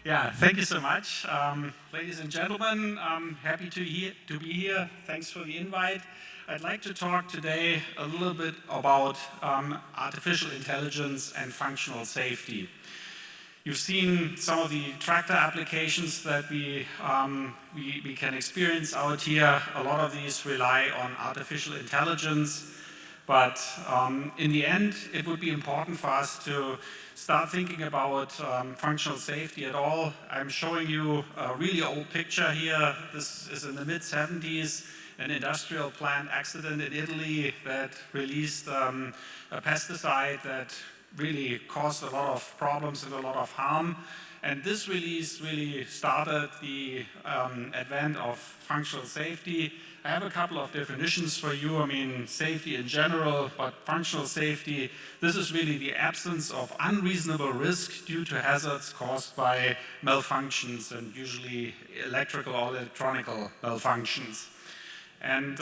Yeah, thank you so much. Ladies and gentlemen, I'm happy to be here. Thanks for the invite. I'd like to talk today a little bit about artificial intelligence and functional safety. You've seen some of the tractor applications that we can experience out here. A lot of these rely on artificial intelligence. But in the end, it would be important for us to start thinking about functional safety at all. I'm showing you a really old picture here. This is in the mid-70s, an industrial plant accident in Italy that released a pesticide that really caused a lot of problems and a lot of harm. And this release really started the advent of functional safety. I have a couple of definitions for you. I mean, safety in general, but functional safety, this is really the absence of unreasonable risk due to hazards caused by malfunctions, and usually electrical or electronical malfunctions. And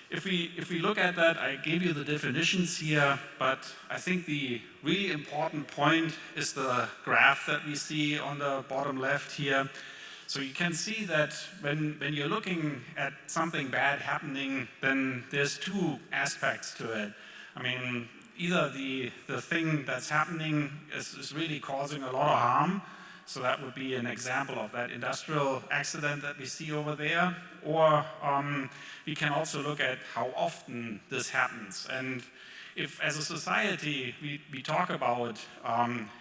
if we look at that, I gave you the definitions here, but I think the really important point is the graph that we see on the bottom left here. So you can see that when you're looking at something bad happening, then there's two aspects to it. I mean, either the thing that's happening is really causing a lot of harm, so that would be an example of that industrial accident that we see over there, or we can also look at how often this happens. And if as a society we talk about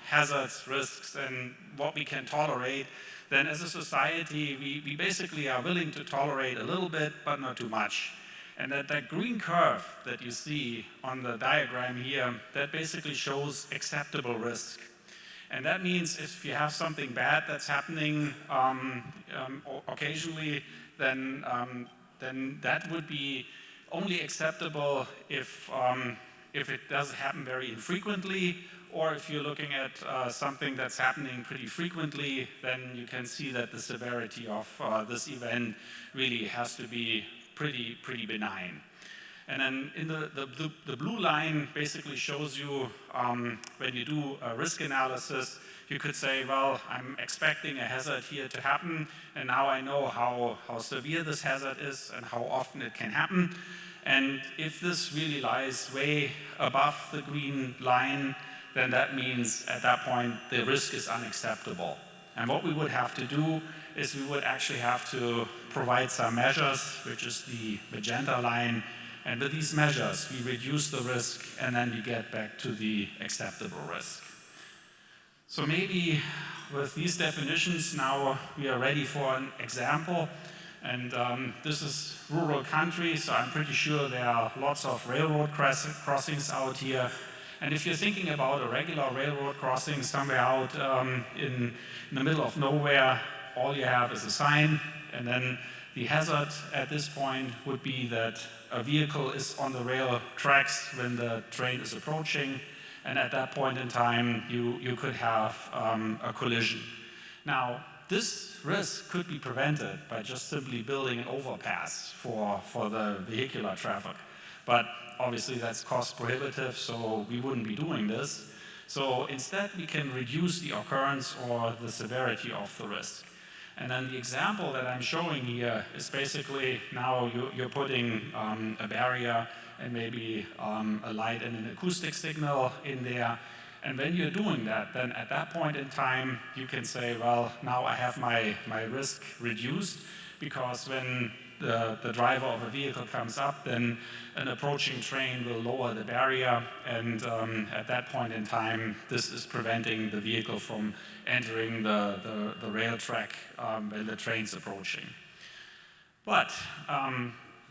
hazards, risks, and what we can tolerate, then as a society we basically are willing to tolerate a little bit, but not too much. And that green curve that you see on the diagram here, that basically shows acceptable risk. And that means if you have something bad that's happening occasionally, then that would be only acceptable if it does happen very infrequently, or if you're looking at something that's happening pretty frequently, then you can see that the severity of this event really has to be pretty benign. And then in the blue line basically shows you when you do a risk analysis, you could say, well, I'm expecting a hazard here to happen, and now I know how severe this hazard is and how often it can happen. And if this really lies way above the green line, then that means at that point the risk is unacceptable. And what we would have to do is we would actually have to provide some measures, which is the magenta line, and with these measures we reduce the risk and then we get back to the acceptable risk. So maybe with these definitions now we are ready for an example. And this is rural country, so I'm pretty sure there are lots of railroad crossings out here. And if you're thinking about a regular railroad crossing somewhere out in the middle of nowhere, all you have is a sign, and then the hazard at this point would be that a vehicle is on the rail tracks when the train is approaching, and at that point in time you could have a collision. Now, this risk could be prevented by just simply building an overpass for the vehicular traffic. But obviously that's cost prohibitive, so we wouldn't be doing this. So instead we can reduce the occurrence or the severity of the risk. And then the example that I'm showing here is basically now you're putting a barrier and maybe a light and an acoustic signal in there. And when you're doing that, then at that point in time, you can say, well, now I have my risk reduced, because when the driver of a vehicle comes up, then an approaching train will lower the barrier, and at that point in time, this is preventing the vehicle from entering the rail track when the train's approaching. But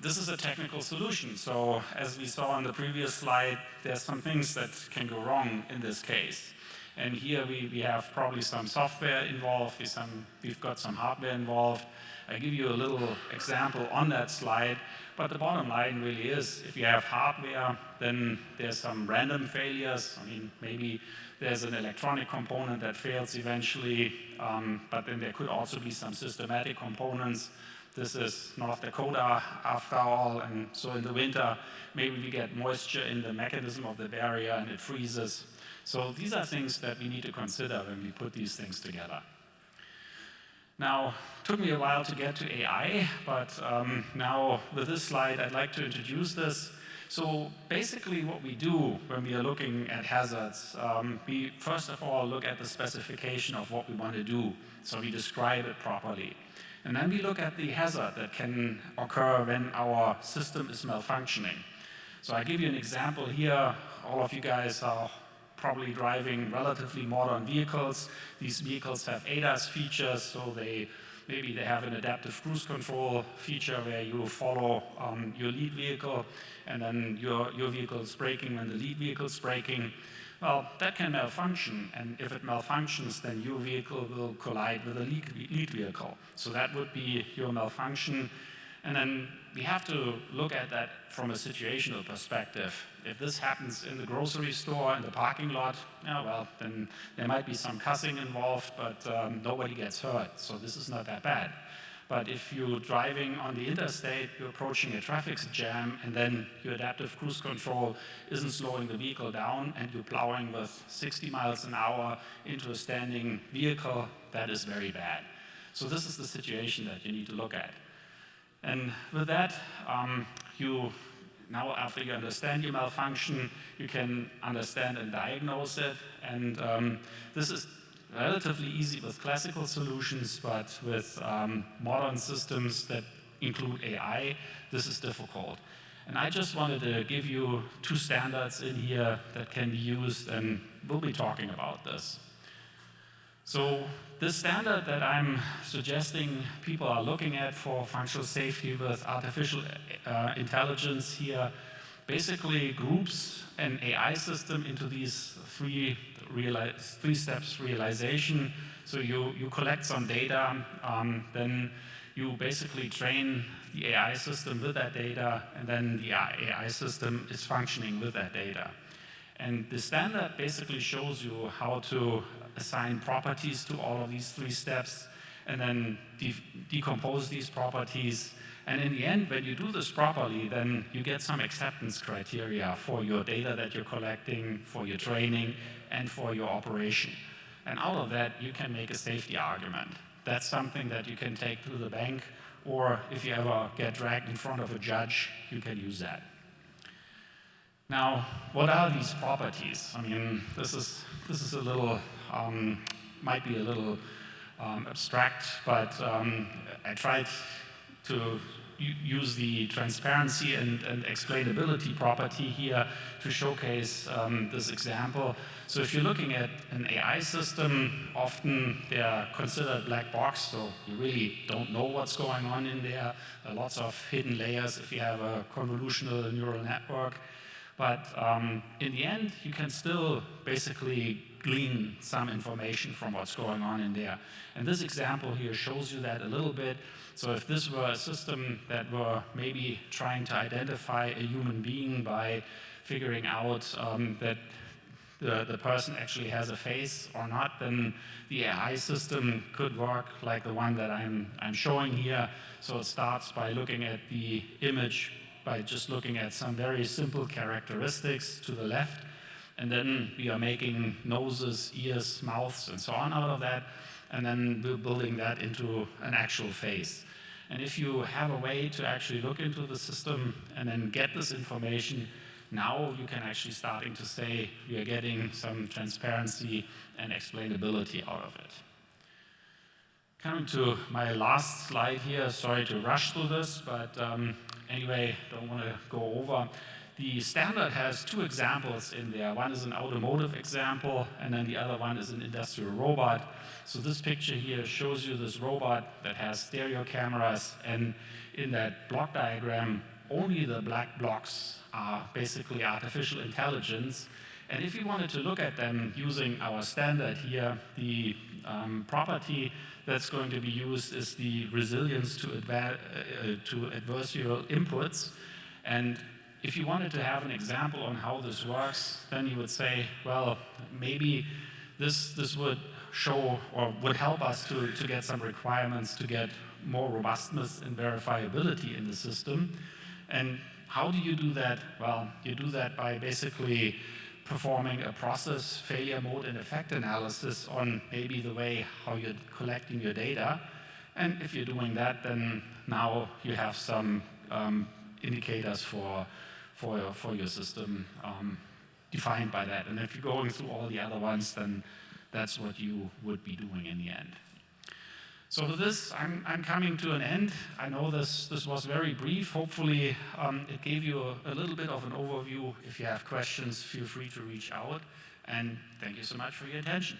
this is a technical solution, so as we saw on the previous slide, there's some things that can go wrong in this case. And here we have probably some software involved, we've got some hardware involved. I give you a little example on that slide, but the bottom line really is, if you have hardware, then there's some random failures. I mean, maybe there's an electronic component that fails eventually, but then there could also be some systematic components. This is North Dakota after all, and so in the winter, maybe we get moisture in the mechanism of the barrier and it freezes. So these are things that we need to consider when we put these things together. Now, it took me a while to get to AI, but now with this slide, I'd like to introduce this. So basically what we do when we are looking at hazards, we first of all look at the specification of what we want to do, so we describe it properly. And then we look at the hazard that can occur when our system is malfunctioning. So I give you an example here. All of you guys are probably driving relatively modern vehicles. These vehicles have ADAS features, so maybe they have an adaptive cruise control feature where you follow your lead vehicle, and then your vehicle is braking when the lead vehicle is braking. Well, that can malfunction, and if it malfunctions, then your vehicle will collide with a lead vehicle. So that would be your malfunction. And then we have to look at that from a situational perspective. If this happens in the grocery store, in the parking lot, yeah, well, then there might be some cussing involved, but nobody gets hurt, so this is not that bad. But if you're driving on the interstate, you're approaching a traffic jam, and then your adaptive cruise control isn't slowing the vehicle down, and you're plowing with 60 miles an hour into a standing vehicle, that is very bad. So this is the situation that you need to look at. And with that, now after you understand your malfunction, you can understand and diagnose it. And this is relatively easy with classical solutions, but with modern systems that include AI, this is difficult. And I just wanted to give you two standards in here that can be used, and we'll be talking about this. So this standard that I'm suggesting people are looking at for functional safety with artificial intelligence here basically groups an AI system into these three steps realization. So you collect some data, then you basically train the AI system with that data, and then the AI system is functioning with that data. And the standard basically shows you how to assign properties to all of these three steps, and then decompose these properties. And in the end, when you do this properly, then you get some acceptance criteria for your data that you're collecting, for your training, and for your operation. And out of that, you can make a safety argument. That's something that you can take to the bank, or if you ever get dragged in front of a judge, you can use that. Now, what are these properties? I mean, this is a little, might be a little abstract, but I tried to use the transparency and explainability property here to showcase this example. So if you're looking at an AI system, often they are considered black box, so you really don't know what's going on in there. There are lots of hidden layers if you have a convolutional neural network. But in the end, you can still basically glean some information from what's going on in there. And this example here shows you that a little bit. So if this were a system that were maybe trying to identify a human being by figuring out that the person actually has a face or not, then the AI system could work like the one that I'm showing here. So it starts by looking at the image by just looking at some very simple characteristics to the left, and then we are making noses, ears, mouths, and so on out of that, and then we're building that into an actual face. And if you have a way to actually look into the system and then get this information, now you can actually starting to say we are getting some transparency and explainability out of it. Coming to my last slide here, sorry to rush through this, but anyway, don't want to go over. The standard has two examples in there. One is an automotive example, and then the other one is an industrial robot. So this picture here shows you this robot that has stereo cameras, and in that block diagram, only the black blocks are basically artificial intelligence. And if you wanted to look at them using our standard here, the property that's going to be used is the resilience to adversarial inputs. And if you wanted to have an example on how this works, then you would say, well, maybe this would show or would help us to get some requirements to get more robustness and verifiability in the system. And how do you do that? Well, you do that by basically performing a process failure mode and effect analysis on maybe the way how you're collecting your data. And if you're doing that, then now you have some indicators for your system defined by that. And if you're going through all the other ones, then that's what you would be doing in the end. So with this, I'm coming to an end. I know this was very brief. Hopefully it gave you a little bit of an overview. If you have questions, feel free to reach out. And thank you so much for your attention.